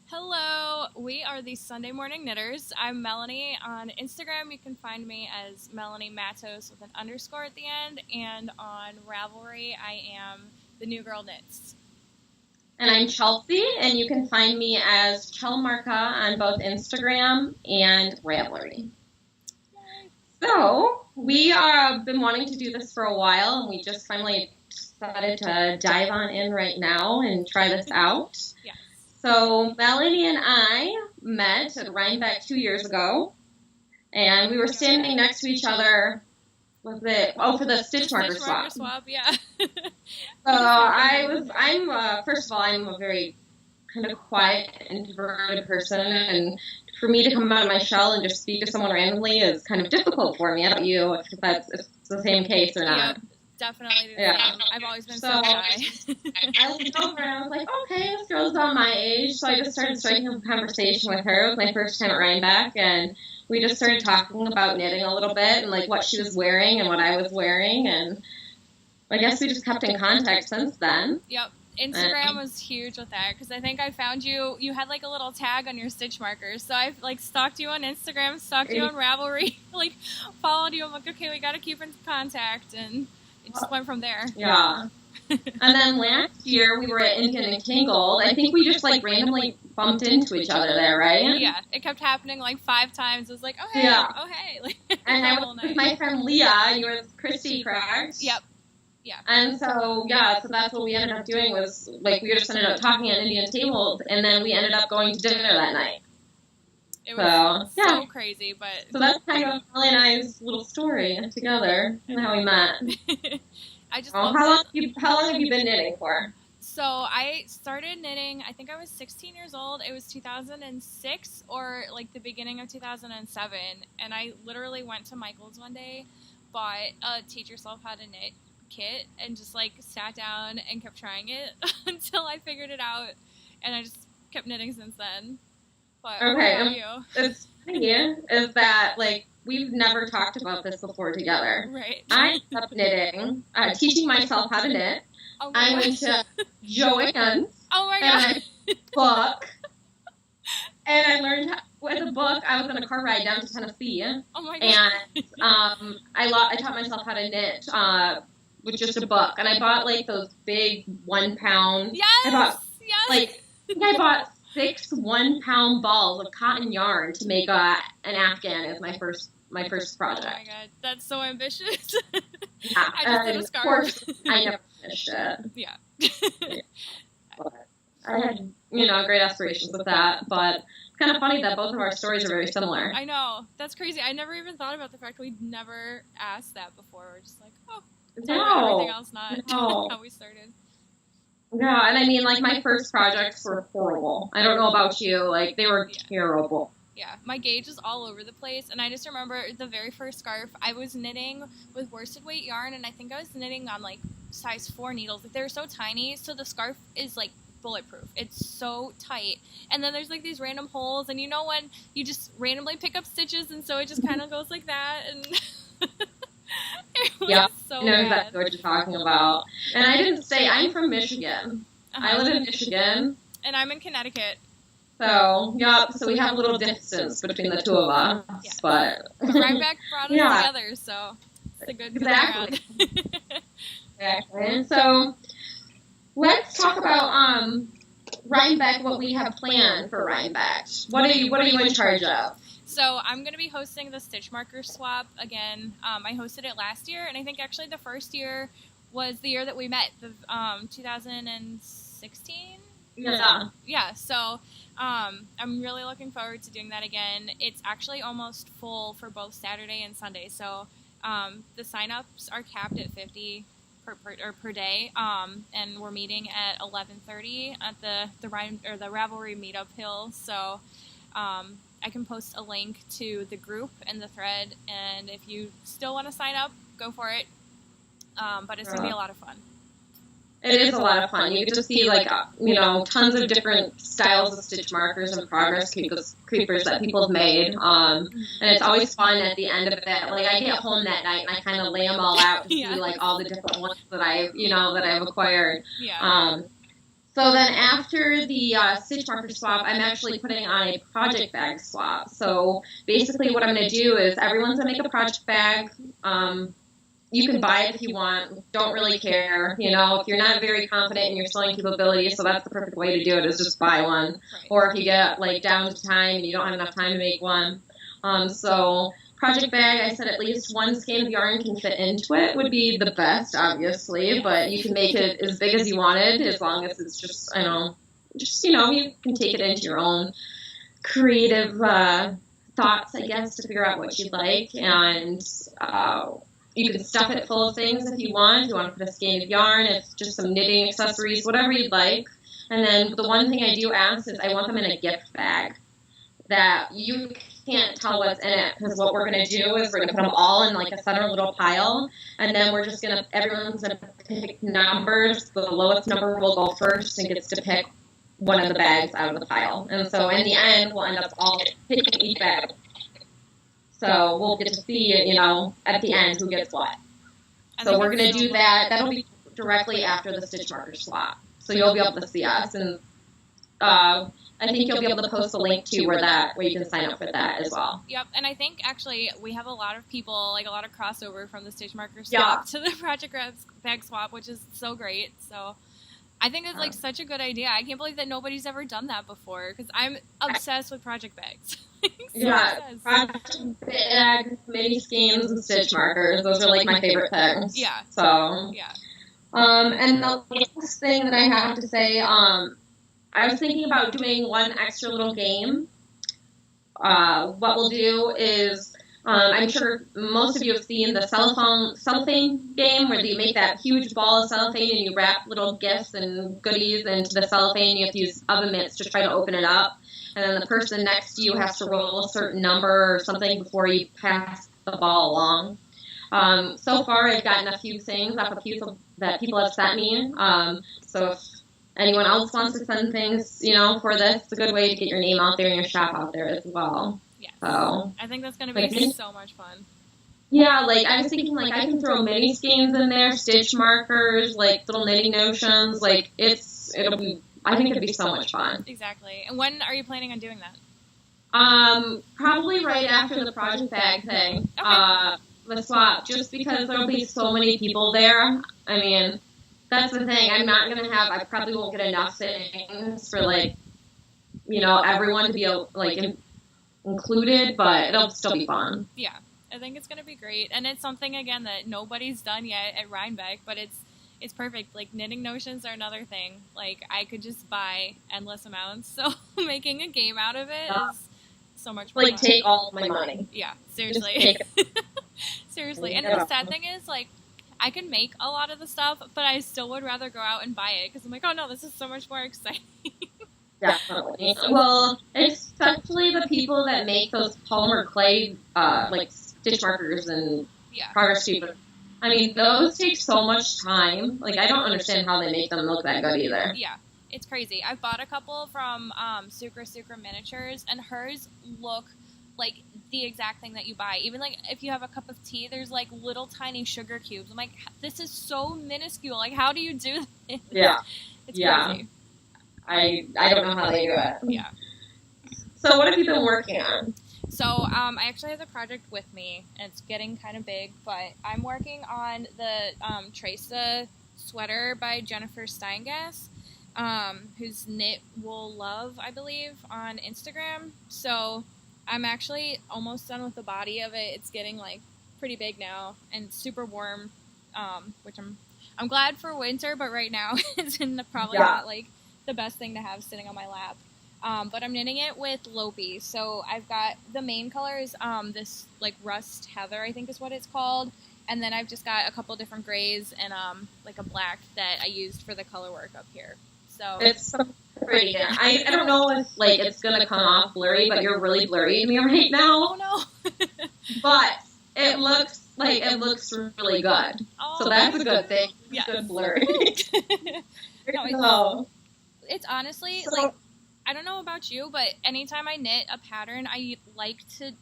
Hello, we are the Sunday Morning Knitters. I'm Melanie. On Instagram, you can find me as Melanie Matos with an underscore at the end, and on Ravelry, I am TheNewGirlKnits. And I'm Chelsea, and you can find me as chelmarca on both Instagram and Ravelry. Yay. So, we have been wanting to do this for a while, and we just finally decided to dive on in right now and try this out. Yes. So, Melanie and I met at Rhinebeck 2 years ago, and we were standing next to each other for the stitch marker swap. Yeah. First of all, I'm a very kind of quiet, introverted person, and for me to come out of my shell and just speak to someone randomly is kind of difficult for me. I don't know you if it's the same case or not. Yep, definitely. Yeah. I've always been so shy. I looked over and I was like, okay, this girl's about my age, so I just started striking up a conversation with her. It was my first time at Rhinebeck, and we just started talking about knitting a little bit and like what she was wearing and what I was wearing, and I guess we just kept in contact since then. Yep. Instagram was huge with that because I think I found you had like a little tag on your stitch markers. So I like stalked you on Instagram, stalked you on Ravelry, like followed you. I'm like, okay, we got to keep in contact, and it just went from there. Yeah. And then last year we were at Indian and Tangled. I think we just like randomly bumped into each other there, right? Yeah, it kept happening like 5 times. It was like, oh hey, oh hey. Like, and I was with my friend Leah, and you were with Christy, correct? Yep. Yeah. And so that's what we ended up doing was, like, we just ended up talking at Indian Tables, and then we ended up going to dinner that night. It was so crazy, but... So that's kind of Melanie and I's little story together, and how we met. I just how long have you been knitting for? So I started knitting, I think I was 16 years old. It was 2006 or, like, the beginning of 2007, and I literally went to Michael's one day, bought a Teach Yourself How to Knit kit and just like sat down and kept trying it until I figured it out, and I just kept knitting since then. But what about you? It's funny is that like we've never talked about this before together. Right. I kept knitting, teaching myself how to knit. Oh I went to Joann's. Oh my god. Book. And I learned with a book. I was on a car ride down to Tennessee. Oh my god. And I taught myself how to knit with just a book, and I bought like those big 1 pound. Yes. I bought 6 1-pound balls of cotton yarn to make an Afghan as my first project. Oh my god, that's so ambitious. Yeah, I just did a scarf. Of course, I never finished it. Yeah. But I had great aspirations with that, but it's kind of funny that both of our stories are very similar. I know, that's crazy. I never even thought about the fact we'd never asked that before. We're just like, oh. Everything else not how we started. Yeah, and I mean, like, my first projects were horrible. I don't know about you. Like, they were terrible. Yeah, my gauge is all over the place, and I just remember the very first scarf, I was knitting with worsted weight yarn, and I think I was knitting on, like, size 4 needles. Like, they're so tiny, so the scarf is, like, bulletproof. It's so tight. And then there's, like, these random holes, and when you just randomly pick up stitches, and so it just kind of goes like that, and... Yeah, so I know exactly what you're talking about. And I didn't say, I'm from Michigan. I live in Michigan. And I'm in Connecticut. So we have a little distance between the two of us. Yeah. But Rhinebeck brought us together, so it's a good Exactly. And so let's talk about Rhinebeck, what we have planned for Rhinebeck. What are you in charge of? So I'm going to be hosting the stitch marker swap again. I hosted it last year, and I think actually the first year was the year that we met, the 2016. Yeah. Yeah. So I'm really looking forward to doing that again. It's actually almost full for both Saturday and Sunday. So the signups are capped at 50 per day, and we're meeting at 11:30 at the Ravelry Meetup Hill. So. I can post a link to the group and the thread, and if you still want to sign up, go for it. But it's going to be a lot of fun. It is a lot of fun. You get to see, like, tons of different styles of stitch markers and progress creepers that people have made. And it's always fun at the end of it. Like, I get home that night and I kind of lay them all out to see, like, all the different ones that I've acquired. Yeah. So then after the stitch marker swap, I'm actually putting on a project bag swap. So basically what I'm going to do is everyone's going to make a project bag. You can buy it if you want. Don't really care. You know, if you're not very confident in your sewing capability, so that's the perfect way to do it is just buy one. Right. Or if you get like down to time and you don't have enough time to make one. So project bag, I said at least one skein of yarn can fit into it would be the best, obviously, but you can make it as big as you wanted as long as it's just, you can take it into your own creative thoughts, I guess, to figure out what you'd like. And you can stuff it full of things if you want. If you want to put a skein of yarn, it's just some knitting accessories, whatever you'd like. And then the one thing I do ask is I want them in a gift bag that you can't tell what's in it, because what we're going to do is we're going to put them all in like a center little pile, and then we're just going to, everyone's going to pick numbers. The lowest number will go first and gets to pick one of the bags out of the pile. And so in the end, we'll end up all picking each bag. So we'll get to see, at the end who gets what. So we're going to do that. That'll be directly after the stitch marker swap. So you'll be able to see us. And I think you'll be able to post a link to where you can sign up for that as well. Yep, and I think actually we have a lot of people, like a lot of crossover from the stitch marker swap to the project bag swap, which is so great. So I think it's like such a good idea. I can't believe that nobody's ever done that before, because I'm obsessed with project bags. Project bag, mini skeins, and stitch markers. Those are like my favorite things. Yeah. So and the last thing that I have to say, I was thinking about doing one extra little game. What we'll do is, I'm sure most of you have seen the cellophane game, where you make that huge ball of cellophane and you wrap little gifts and goodies into the cellophane. You have to use oven mitts to try to open it up. And then the person next to you has to roll a certain number or something before you pass the ball along. So far, I've gotten a few things off of people that people have sent me. So if anyone else wants to send things, for this, it's a good way to get your name out there and your shop out there as well. Yes. So I think that's going to be so much fun. Yeah, I was thinking, I can throw mini skeins in there, stitch markers, little knitting notions. I think it'll be so much fun. Exactly. And when are you planning on doing that? Probably right after the project bag thing. Okay. The swap, just because there'll be so many people there. I mean, that's the thing. I'm not going to I probably won't get enough things for, everyone to be, included, but it'll still be fun. Yeah. I think it's going to be great. And it's something, again, that nobody's done yet at Rhinebeck, but it's perfect. Knitting notions are another thing. I could just buy endless amounts, so making a game out of it is so much fun. Take all of my money. Yeah, seriously. Seriously. And the sad thing is, I can make a lot of the stuff, but I still would rather go out and buy it, because I'm like, oh no, this is so much more exciting. Definitely. Well, especially the people that make those polymer clay, stitch markers and progress tubes. I mean, those take so much time. I don't understand how they make them look that good either. Yeah, it's crazy. I've bought a couple from Sucre Miniatures, and hers look like the exact thing that you buy. Even if you have a cup of tea, there's little tiny sugar cubes. I'm like, this is so minuscule. How do you do this? Yeah. It's crazy. I don't know how they do it. Yeah. So what have you been working on? So I actually have the project with me, and it's getting kind of big, but I'm working on the Tresa sweater by Jennifer Steingass, who's Knit Wool Love, I believe, on Instagram. So I'm actually almost done with the body of it. It's getting pretty big now and super warm, which I'm glad for winter, but right now it's probably not the best thing to have sitting on my lap. But I'm knitting it with Lopi. So I've got the main colors, this rust heather, I think is what it's called. And then I've just got a couple different grays and a black that I used for the color work up here. So it's so pretty. I don't know if it's gonna come off blurry, but you're really blurry to me right now. Oh no. But it looks really good. Oh, so that's a good thing. Yeah. Good blurry. It's honestly I don't know about you, but anytime I knit a pattern, I like to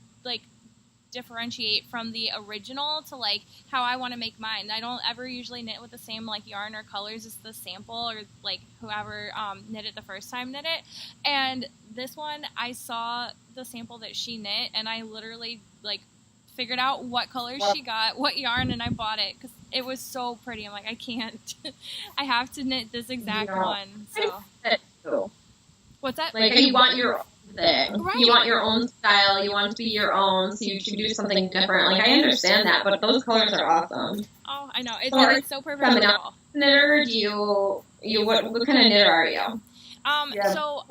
differentiate from the original to like how I want to make mine. I don't ever usually knit with the same like yarn or colors as the sample or like whoever knit it the first time knit it. And this one, I saw the sample that she knit, and I literally like figured out what colors she got, what yarn, and I bought it because it was so pretty. I'm like, I can't. I have to knit this exact one. So what's that? Like you want your own thing. Right. You want your own style. You want it to be your own, so you should do something different. Like I understand that, but those colors are awesome. Oh, I know. It's so perfect for fall. Knitter, what kind of knitter are you? So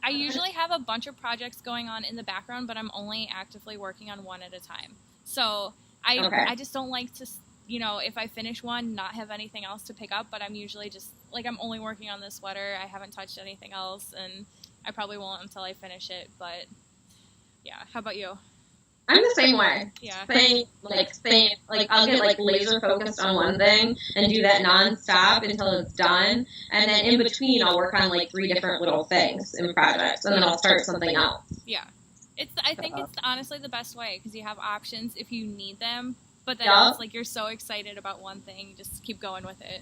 I usually have a bunch of projects going on in the background, but I'm only actively working on one at a time. So I just don't like to, if I finish one, not have anything else to pick up, but I'm usually just, like, I'm only working on this sweater. I haven't touched anything else, and I probably won't until I finish it, but yeah. How about you? I'm the same way. Yeah. Same, I'll get, like, laser focused on one thing and do that nonstop until it's done. And then in between, I'll work on, like, 3 different little things in projects, and then I'll start something else. Yeah. I think it's honestly the best way, because you have options if you need them, but then it's like you're so excited about one thing, just keep going with it.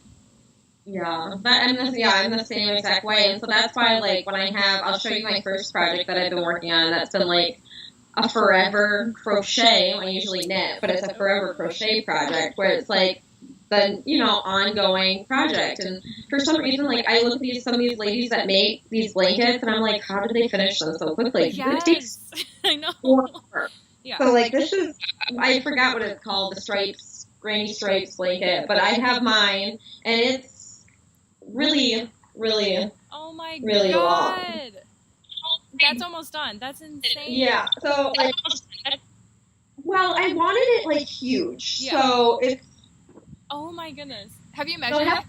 Yeah, but I'm the same exact way. And so that's why, like, when I'll show you my first project that I've been working on that's been, like, a forever crochet. I usually knit, but it's a forever crochet project where it's like the ongoing project. And for some reason, like I look at some of these ladies that make these blankets, and I'm like, how did they finish them so quickly? Yes, it takes I know. forever. Yeah. So like this is, I forgot what it's called, the granny stripes blanket, but I have mine, and it's really, really, oh my really God. long. That's almost done. That's insane. Yeah. So, like, I wanted it, like, huge. Yeah. So, it's... Oh, my goodness. Have you measured it?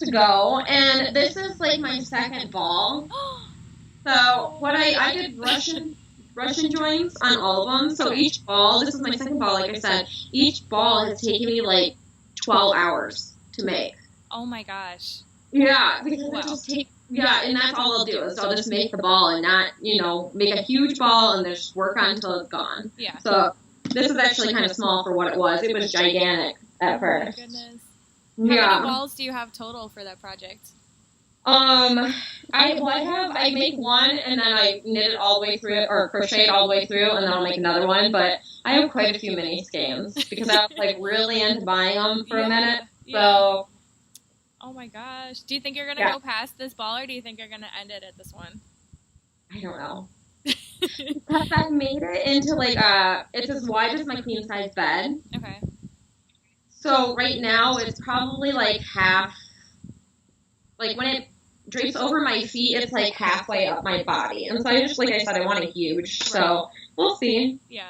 To go, and this is, like, my second ball. So, what I did Russian joints on all of them. So, each ball, this is my second ball, like I said, each ball has taken me, like, 12 hours to make. Oh, my gosh. Yeah, because it just takes... Yeah, and that's all I'll do is I'll just make the ball and not, make a huge ball and just work on until it's gone. Yeah. So this is actually kind of small for what it was. It was gigantic at first. Oh my goodness. How many balls do you have total for that project? I make one and then I knit it all the way through or crochet it all the way through and then I'll make another one. But I have quite a few mini skeins because I was like really into buying them for a minute. So. Oh my gosh. Do you think you're going to go past this ball, or do you think you're going to end it at this one? I don't know. Because I made it into like it's as wide as my queen size bed. Okay. So right now it's probably like half, like when it drapes over my feet, it's like halfway up my body. And so I just, like I said, I want it huge. Right. So we'll see. Yeah.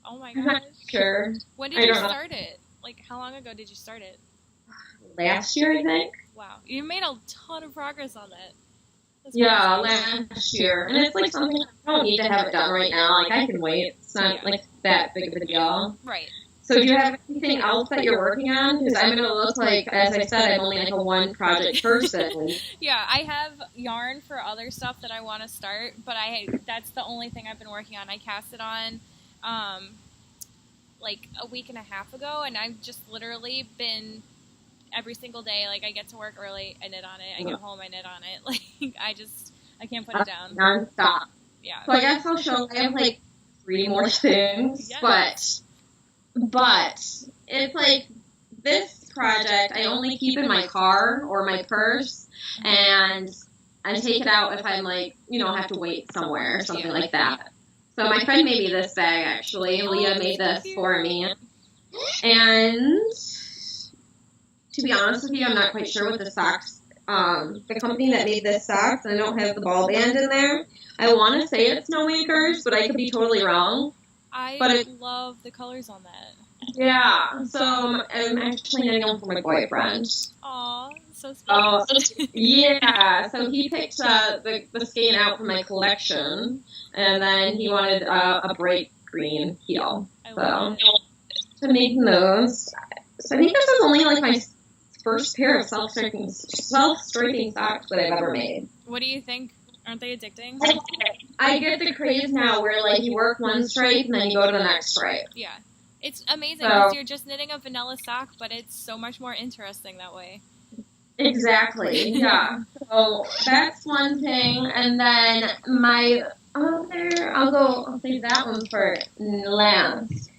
Oh my gosh. I'm not sure. When did you start it? Like how long ago did you start it? Last year, I think. Wow. You made a ton of progress on that. Last year. And it's like something I don't need to have it done right now. Like, I can wait. It's not like that big of a deal. Right. So do you have anything else that you're working on? Because I'm going to look like, as I said, I'm only like a one project person. Yeah, I have yarn for other stuff that I want to start, but that's the only thing I've been working on. I cast it on like a week and a half ago, and I've just literally been every single day, like I get to work early, I knit on it, I get home, I knit on it. Like I can't put it down. Non-stop. Yeah. So I guess I'll show, I have like 3 more things, yes. but it's like this project I only keep in my car or my purse, and I take it out if I'm like, have to wait somewhere or something like that. So my friend made me this bag actually. Leah made this for me. And to be honest with you, I'm not quite sure what the socks, the company that made this socks, I don't have the ball band in there. I want to say it's No Anchors, but I could be totally wrong. I love the colors on that. Yeah, so I'm actually knitting them for my boyfriend. Aw, so sweet. Yeah, so he picked the skein out from my collection, and then he wanted a bright green heel. So making those. So I think this is only like my first pair of self-striping socks that I've ever made. What do you think Aren't they addicting? I get the craze now where, like, you work one stripe and then you go to the next stripe. Yeah. It's amazing because you're just knitting a vanilla sock, but it's so much more interesting that way. Exactly, yeah. So that's one thing. And then my other, I'll save that one for last.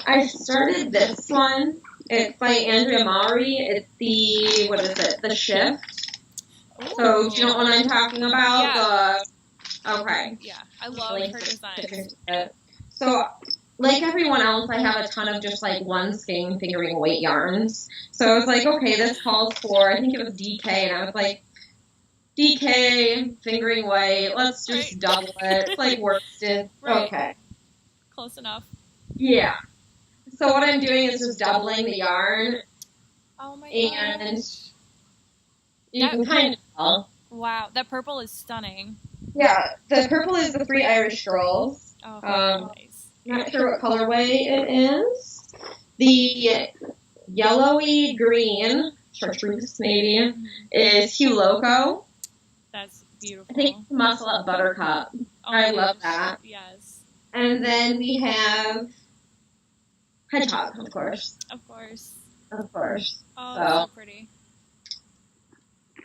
I started this one. It's by Andrea Maury. It's the, what is it, The Shift. Ooh. So do you know what I'm talking about? Yeah. Okay. Yeah, I love her designs. So, like everyone else, I have a ton of just like one skein fingering weight yarns. So I was like, okay, this calls for, I think it was DK, and I was like, DK, fingering weight, let's just double it. It's like worsted. Right. Okay. Close enough. Yeah. So what I'm doing is just doubling the yarn. Oh my and gosh. You can kind of tell. Wow, that purple is stunning. Yeah, the purple is the Three Irish Girls. Oh, nice. Not sure what colorway it is. The yellowy green, chartreuse maybe, is Hue Loco. That's beautiful. I think Muscle Up Buttercup. Oh, I love that. Yes. And then we have Hedgehog, of course. Of course. Of course. Oh, so pretty.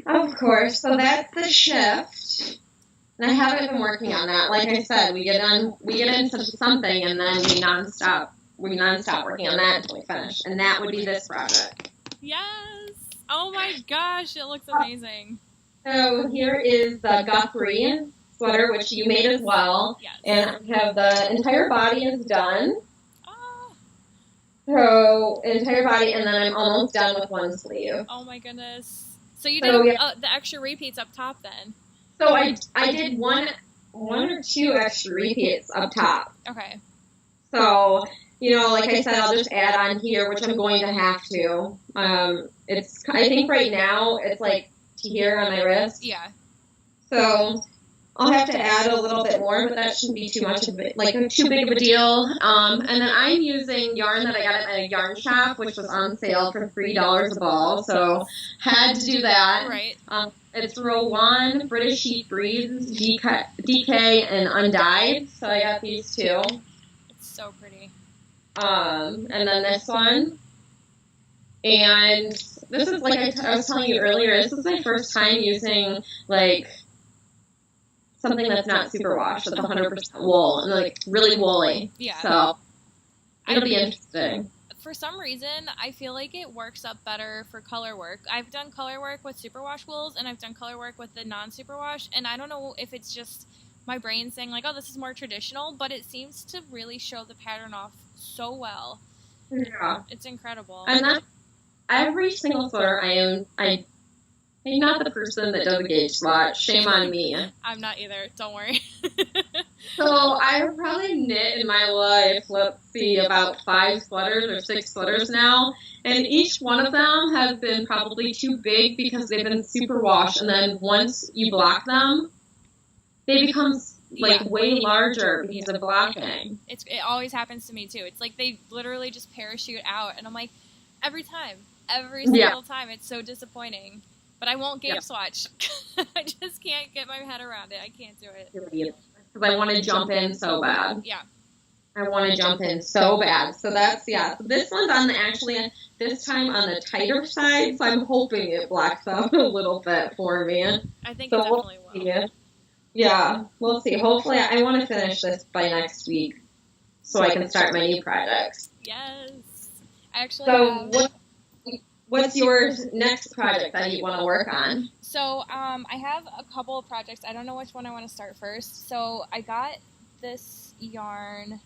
Of course. So that's The Shift. And I haven't been working on that. Like I said, we get into something, and then we nonstop working on that until we finish. And that would be this project. Yes. Oh my gosh, it looks amazing. So here is the Guthrie sweater, which you made as well. Yes. And I have the entire body is done. Oh. So entire body, and then I'm almost done with one sleeve. Oh my goodness. So you did the extra repeats up top then? So I did one or two extra repeats up top. Okay. So, you know, like I said, I'll just add on here, which I'm going to have to. I think right now it's like to here on my wrist. Yeah. So I'll have to add a little bit more, but that shouldn't be too much of it, like too big of a deal. And then I'm using yarn that I got at a yarn shop, which was on sale for $3 a ball. So had to do that. Right. It's row 1, British Sheep Breeze, DK, and Undyed. So I got these two. It's so pretty. And then this one. And this is, like I was telling you earlier, this is my first time using, like, something that's not superwash, that's 100% wool, and, like, really woolly. Yeah. So it'll be interesting. For some reason, I feel like it works up better for color work. I've done color work with superwash wools, and I've done color work with the non-superwash, and I don't know if it's just my brain saying, like, oh, this is more traditional, but it seems to really show the pattern off so well. Yeah. It's incredible. And that's every single sweater I'm not the person that does a gauge swatch. Shame on me. I'm not either. Don't worry. So I've probably knit in my life, let's see, about 5 sweaters or 6 sweaters now. And each one of them has been probably too big because they've been superwash. And then once you block them, they become like way larger because of blocking. It always happens to me too. It's like they literally just parachute out. And I'm like, every single time. It's so disappointing. But I won't gauge swatch. I just can't get my head around it. I can't do it. Because I want to jump in so bad. Yeah. I want to jump in so bad. So that's, So this one's this time on the tighter side. So I'm hoping it blacks out a little bit for me. I think it definitely will. Yeah, we'll see. Hopefully, I want to finish this by next week so I can start my new projects. Yes. I actually What's your next project that you want to work on? So, I have a couple of projects. I don't know which one I want to start first. So, I got this yarn.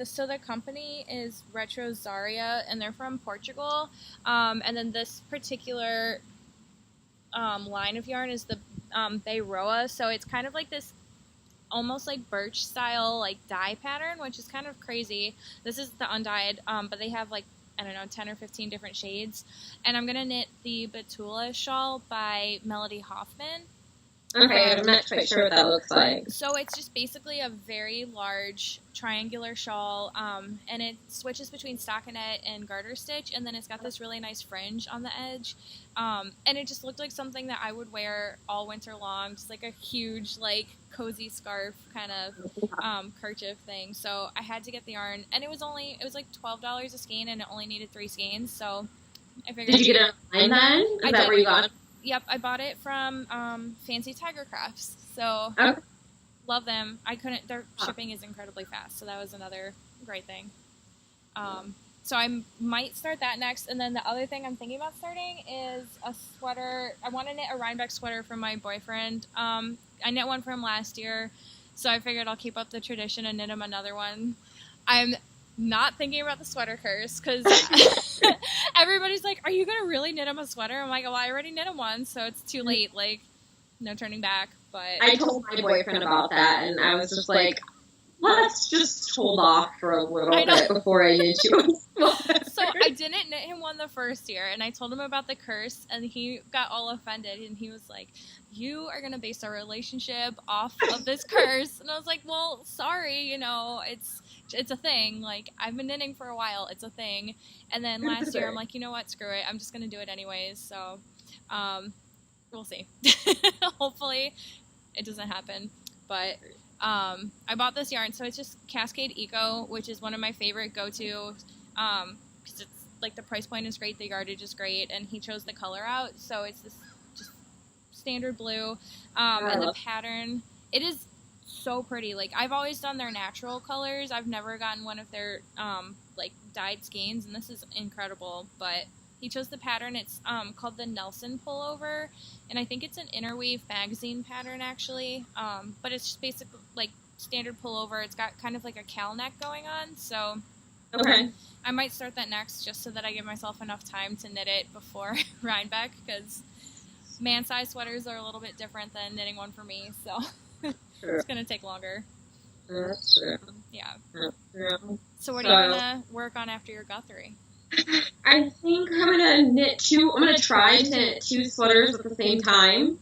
So the company is Retro Zaria, and they're from Portugal. And then this particular line of yarn is the Beiroa. So it's kind of like this almost like birch style like dye pattern, which is kind of crazy. This is the undyed, but they have like, I don't know, 10 or 15 different shades. And I'm going to knit the Betula shawl by Melody Hoffman. Okay, I'm not quite sure what that looks like. So it's just basically a very large triangular shawl, and it switches between stockinette and garter stitch, and then it's got this really nice fringe on the edge, and it just looked like something that I would wear all winter long, just like a huge, like, cozy scarf kind of kerchief thing. So I had to get the yarn, and it was like $12 a skein, and it only needed 3 skeins, so I figured. Did you get it online then? Is that where you got it? Yep, I bought it from Fancy Tiger Crafts. So, okay. Love them. Their shipping is incredibly fast, so that was another great thing. So I might start that next, and then the other thing I'm thinking about starting is a sweater. I want to knit a Rhinebeck sweater for my boyfriend. I knit one for him last year, so I figured I'll keep up the tradition and knit him another one. I'm not thinking about the sweater curse, because everybody's like, are you going to really knit him a sweater? I'm like, well, I already knit him one, so it's too late. Like, no turning back. But I told my boyfriend about that, and I was just like, let's just hold off for a little bit before I knit you a sweater. So I didn't knit him one the first year, and I told him about the curse, and he got all offended, and he was like, you are going to base our relationship off of this curse. And I was like, well, sorry, it's a thing. Like, I've been knitting for a while. It's a thing. And then last year, I'm like, you know what? Screw it. I'm just going to do it anyways. So, we'll see. Hopefully it doesn't happen. But, I bought this yarn. So it's just Cascade Eco, which is one of my favorite go-to, because it's like the price point is great. The yardage is great. And he chose the color out. So it's this just standard blue. And the pattern, it is so pretty. Like, I've always done their natural colors. I've never gotten one of their like dyed skeins, and this is incredible. But he chose the pattern. It's called the Nelson pullover, and I think it's an interweave magazine pattern actually. But it's just basically like standard pullover. It's got kind of like a cowl neck going on. So okay, I might start that next, just so that I give myself enough time to knit it before Rhinebeck, because man-size sweaters are a little bit different than knitting one for me, so it's going to take longer. That's true. Yeah. Yeah. So what are you going to work on after your Guthrie? I think I'm going to try to knit 2 sweaters at the same time.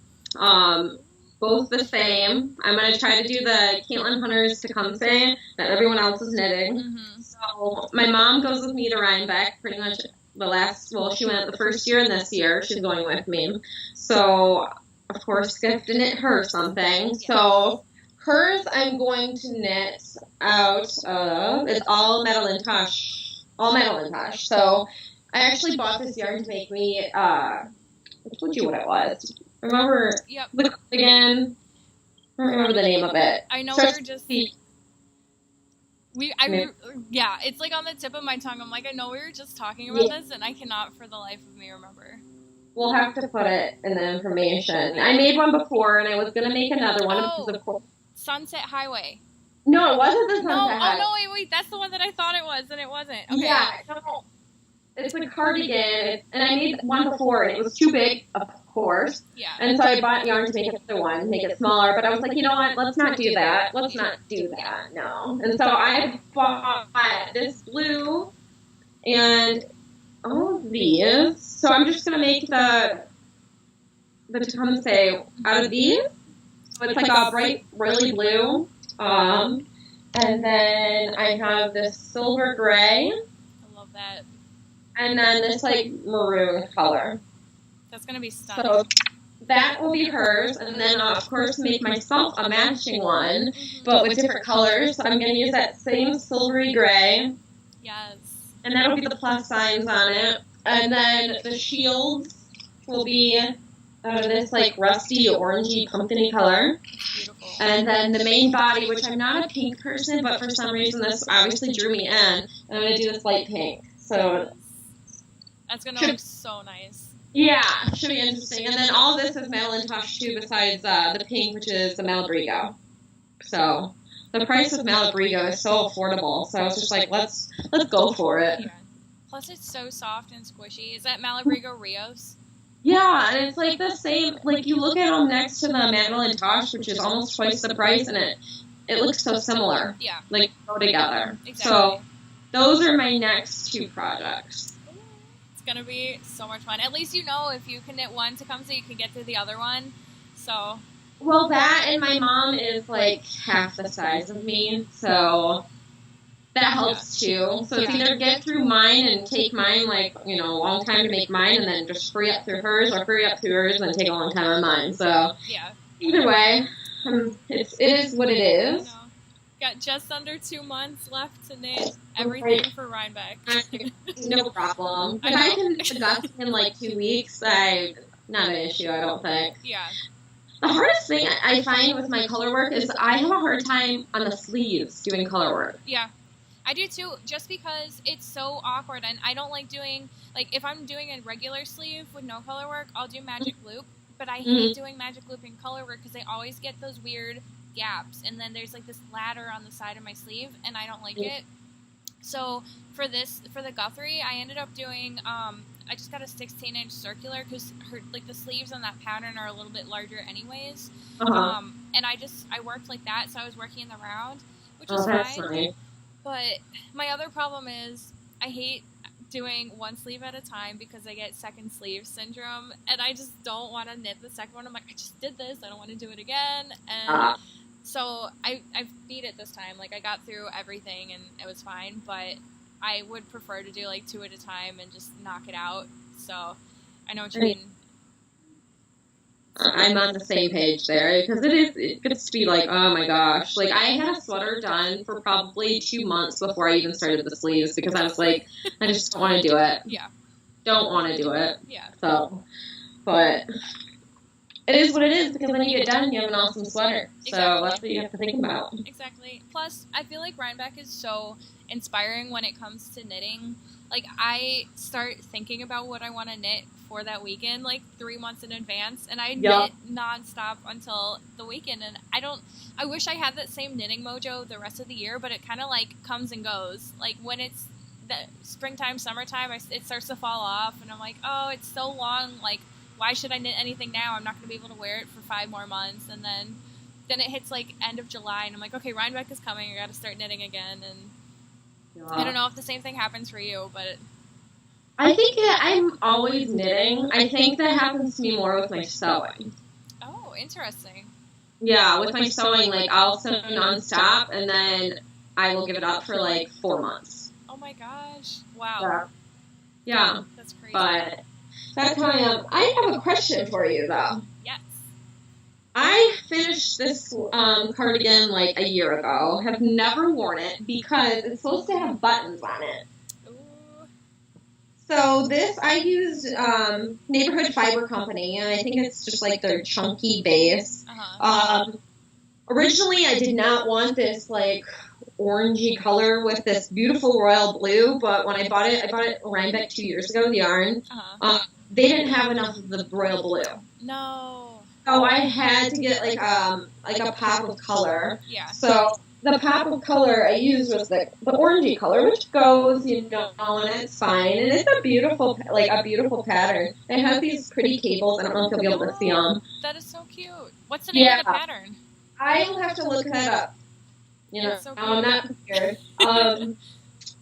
Both the same. I'm going to try to do the Caitlin Hunter's Tecumseh that everyone else is knitting. Mm-hmm. So my mom goes with me to Rhinebeck pretty much she went the first year, and this year she's going with me. So, of course, have to knit her something. Yeah. So hers I'm going to knit out of, it's all metal and tush. So I actually bought this yarn to make me, I told you what it was. Remember? Yep. Look again. I don't remember the name of it. I know yeah, it's like on the tip of my tongue. I'm like, I know we were just talking about this, and I cannot for the life of me remember. We'll have to put it in the information. I made one before, and I was going to make another one. Because of course. Sunset Highway. No, it wasn't the Sunset Highway. Oh, no, wait, that's the one that I thought it was, and it wasn't. Okay. Yeah, no. It's a cardigan, and I made one before, and it was too big, of course. Yeah. And so I bought yarn to make it the one, make it smaller, but I was like, you know what, let's not do that. No. And so I bought this blue and all of these. So I'm just going to make the Tecumseh out of these. So it's like a bright, really blue. And then I have this silver gray. I love that. And then this, like, maroon color. That's going to be stunning. So that will be hers. And then, of course, make myself a matching one, but with different colors. So I'm going to use that same silvery gray. Yes. And that'll be the plus signs on it. And then the shields will be out of this, like, rusty, orangey, pumpkin-y color. Beautiful. And then the main body, which I'm not a pink person, but for some reason this obviously drew me in. And I'm going to do this light pink. So that's going to look so nice. Yeah, should be interesting. And then all this is metal and tush too, besides the pink, which is the Malabrigo. So the price of Malabrigo is so affordable. So I was just like, let's go for it. Yeah. Plus, it's so soft and squishy. Is that Malabrigo Rios? Yeah, and it's like the same. Like you look at them next to the metal and tush, which is almost twice the price, and it looks so similar. Yeah. Like go together. Exactly. So those are my next 2 projects. It's going to be so much fun. At least you know if you can knit one Tecumseh, you can get to the other one. So Well, that and my mom is like half the size of me, so that helps too. So it's either get through mine and take mine like, a long time to make mine and then just hurry up through hers, or hurry up through hers and then take a long time on mine. So either way, it is what it is. Got just under 2 months left to knit everything for Rhinebeck. No problem. If I can adjust in like 2 weeks, not an issue, I don't think. Yeah. The hardest thing I find with my color work is I have a hard time on the sleeves doing color work. Yeah. I do too, just because it's so awkward, and I don't like doing, like, if I'm doing a regular sleeve with no color work, I'll do magic loop, but I hate doing magic loop in color work because I always get those weird gaps, and then there's like this ladder on the side of my sleeve, and I don't like it. So for the Guthrie, I ended up doing, I just got a 16-inch circular because like the sleeves on that pattern are a little bit larger anyways. And I worked like that, so I was working in the round, which is fine. But my other problem is I hate doing one sleeve at a time because I get second sleeve syndrome, and I just don't want to knit the second one. I'm like, I just did this, I don't want to do it again. And so I beat it this time. Like, I got through everything and it was fine, but I would prefer to do like 2 at a time and just knock it out. So I know what you mean. I'm on the same page there, because it gets to be like, oh my gosh. Like, I had a sweater done for probably 2 months before I even started the sleeves, because I was like, I just don't want to do it. Yeah. Don't want to do it. Yeah. So, but it is what it is, because when you get done, you have an awesome sweater. Exactly. So that's what you have to think about. Exactly. Plus, I feel like Rhinebeck is so inspiring when it comes to knitting. Like, I start thinking about what I want to knit for that weekend, like 3 months in advance, and I knit nonstop until the weekend. And I wish I had that same knitting mojo the rest of the year, but it kind of like comes and goes. Like, when it's the springtime, summertime, it starts to fall off, and I'm like, oh, it's so long. Like, why should I knit anything now? I'm not going to be able to wear it for 5 more months. And then it hits like end of July, and I'm like, okay, Rhinebeck is coming. I got to start knitting again. And I don't know if the same thing happens for you, but I think I'm always knitting. I think that happens to me more with my sewing. Oh, interesting. Yeah, with my sewing, like, I'll sew nonstop, and then I will give it up for like 4 months. Oh my gosh! Wow. Yeah. That's crazy. But that's how I am. I have a question for you, though. Yes. I finished this cardigan like a year ago. Have never worn it because it's supposed to have buttons on it. Ooh. So this, I used Neighborhood Fiber Company, and I think it's just like their chunky base. Originally, I did not want this like orangey color with this beautiful royal blue, but when I bought it Rhinebeck 2 years ago, the yarn. They didn't have enough of the royal blue. No. So I had to get like a pop of color. Yeah. So the pop of color I used was the orangey color, which goes, and it's fine. And it's a beautiful pattern. It has these pretty cables. I don't know if you'll be able to see them. That is so cute. What's the name of the pattern? I'll have to look that up. So I'm not prepared. And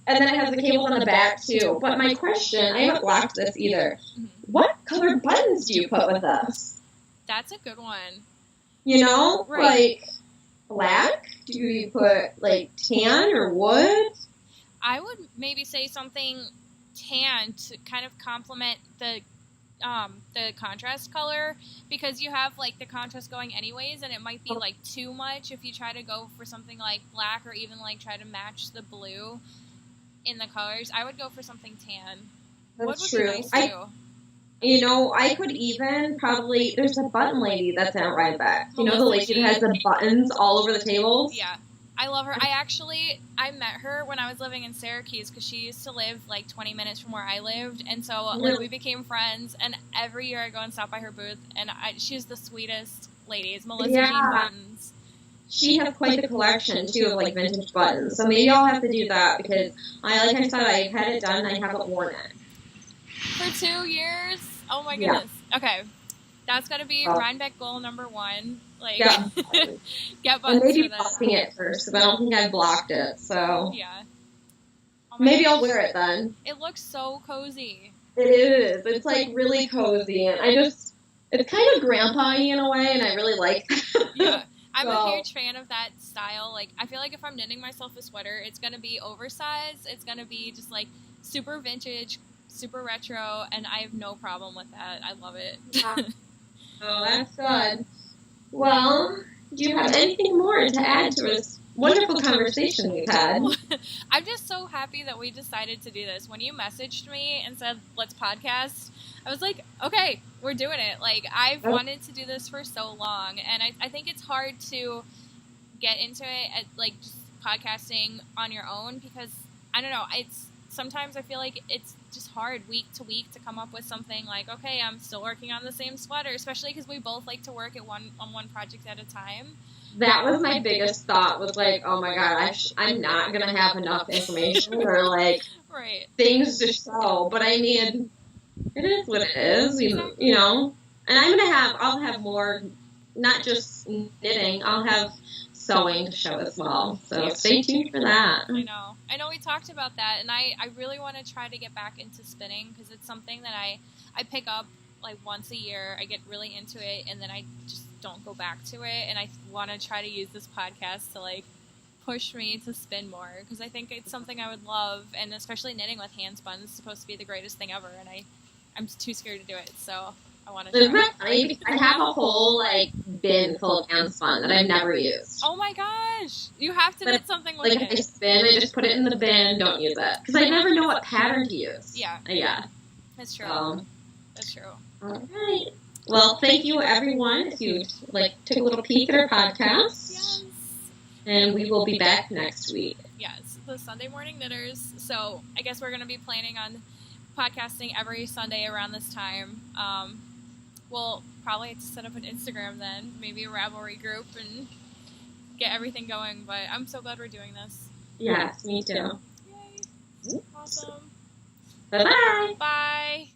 then it has the cables on the back too. But my question, I haven't blocked this either. What colored buttons do you put with this? That's a good one. Right. Like black? Do you put like tan or wood? I would maybe say something tan to kind of complement the contrast color, because you have like the contrast going anyways, and it might be like too much if you try to go for something like black or even like try to match the blue in the colors. I would go for something tan. That's what would true. be nice too? I could even probably, there's a button lady that's at Rhinebeck. You know, the lady that has the buttons all over the tables? Yeah. I love her. I met her when I was living in Syracuse, because she used to live like 20 minutes from where I lived, and so like we became friends, and every year I go and stop by her booth, and she's the sweetest lady. It's Melissa Jean Buttons. She has quite the collection, too, of like vintage buttons, so maybe I'll have to do that, because like I said, I've had it done, I haven't worn it. For 2 years? Oh my goodness. Yeah. Okay. That's got to be Rhinebeck goal number 1. Like, get buttons maybe for that. blocking it first, because I don't think I've blocked it, so. Yeah. Oh maybe gosh. I'll wear it then. It looks so cozy. It is. It's like really cozy, and It's kind of grandpa-y in a way, and I really like that. Yeah. I'm So- a huge fan of that style. Like, I feel like if I'm knitting myself a sweater, it's going to be oversized. It's going to be just, like, super vintage, super retro, and I have no problem with that. I love it. Oh, that's good. Well, do you have anything more to add to this wonderful conversation we've had? I'm just so happy that we decided to do this. When you messaged me and said, let's podcast, I was like, okay, we're doing it. Like, I've wanted to do this for so long, and I think it's hard to get into it at, like, just podcasting on your own because, I don't know, sometimes I feel like it's just hard week to week to come up with something like, okay, I'm still working on the same sweater, especially because we both like to work on one project at a time. That was my biggest thought, was like, oh my god, I'm not going to have enough information or, like, Right. things to show. But I mean, it is what it is, you know. And I'll have more, not just knitting, I'll have sewing to show as well. So stay tuned for that. I know we talked about that, and I really want to try to get back into spinning because it's something that I pick up like once a year. I get really into it, and then I just don't go back to it, and I want to try to use this podcast to like push me to spin more because I think it's something I would love, and especially knitting with hand spun is supposed to be the greatest thing ever, and I'm too scared to do it, so I want to try. Isn't that funny? I have a whole like bin full of hand spun that I've never used. Oh my gosh, you have to knit something with like it. If I spin, I just put it in the bin, don't use it because I never know what pattern to use. Yeah, that's true. That's true. All right. Well, thank you, everyone, if you took a little peek at our podcast. Yes. And we will be back next week. Yes, the Sunday Morning Knitters. So I guess we're going to be planning on podcasting every Sunday around this time. We'll probably have to set up an Instagram then, maybe a Ravelry group, and get everything going. But I'm so glad we're doing this. Yes, me too. Yay. Awesome. Bye-bye. Bye.